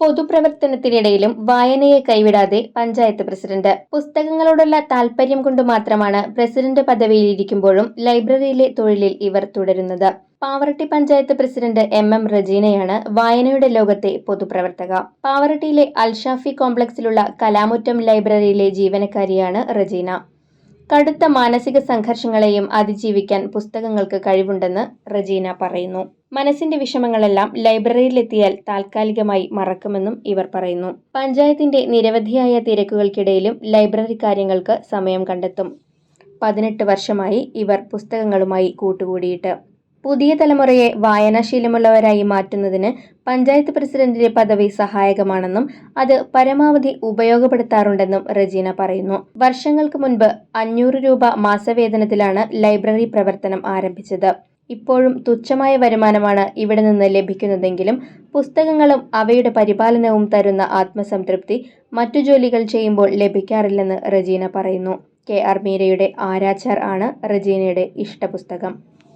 പൊതുപ്രവർത്തനത്തിനിടയിലും വായനയെ കൈവിടാതെ പഞ്ചായത്ത് പ്രസിഡന്റ്. പുസ്തകങ്ങളോടുള്ള താൽപര്യം കൊണ്ട് മാത്രമാണ് പ്രസിഡന്റ് പദവിയിലിരിക്കുമ്പോഴും ലൈബ്രറിയിലെ തൊഴിലിൽ ഇവർ തുടരുന്നത്. പാവറട്ടി പഞ്ചായത്ത് പ്രസിഡന്റ് എം റജീനയാണ് വായനയുടെ ലോകത്തെ പൊതുപ്രവർത്തക. പാവറട്ടിയിലെ അൽഷാഫി കോംപ്ലക്സിലുള്ള കലാമുറ്റം ലൈബ്രറിയിലെ ജീവനക്കാരിയാണ് റജീന. കടുത്ത മാനസിക സംഘർഷങ്ങളെയും അതിജീവിക്കാൻ പുസ്തകങ്ങൾക്ക് കഴിവുണ്ടെന്ന് റജീന പറയുന്നു. മനസ്സിന്റെ വിഷമങ്ങളെല്ലാം ലൈബ്രറിയിലെത്തിയാൽ താൽക്കാലികമായി മറക്കുമെന്നും ഇവർ പറയുന്നു. പഞ്ചായത്തിന്റെ നിരവധിയായ തിരക്കുകൾക്കിടയിലും ലൈബ്രറി കാര്യങ്ങൾക്ക് സമയം കണ്ടെത്തും. 18 വർഷമായി ഇവർ പുസ്തകങ്ങളുമായി കൂട്ടുകൂടിയിട്ട്. പുതിയ തലമുറയെ വായനാശീലമുള്ളവരായി മാറ്റുന്നതിന് പഞ്ചായത്ത് പ്രസിഡന്റിന്റെ പദവി സഹായകമാണെന്നും അത് പരമാവധി ഉപയോഗപ്പെടുത്താറുണ്ടെന്നും റജീന പറയുന്നു. വർഷങ്ങൾക്ക് മുൻപ് 500 രൂപ മാസവേതനത്തിലാണ് ലൈബ്രറി പ്രവർത്തനം ആരംഭിച്ചത്. ഇപ്പോഴും തുച്ഛമായ വരുമാനമാണ് ഇവിടെ നിന്ന് ലഭിക്കുന്നതെങ്കിലും പുസ്തകങ്ങളും അവയുടെ പരിപാലനവും തരുന്ന ആത്മസംതൃപ്തി മറ്റു ജോലികൾ ചെയ്യുമ്പോൾ ലഭിക്കാറില്ലെന്ന് റജീന പറയുന്നു. KR മീരയുടെ ആരാച്ചാർ ആണ് റജീനയുടെ ഇഷ്ടപുസ്തകം.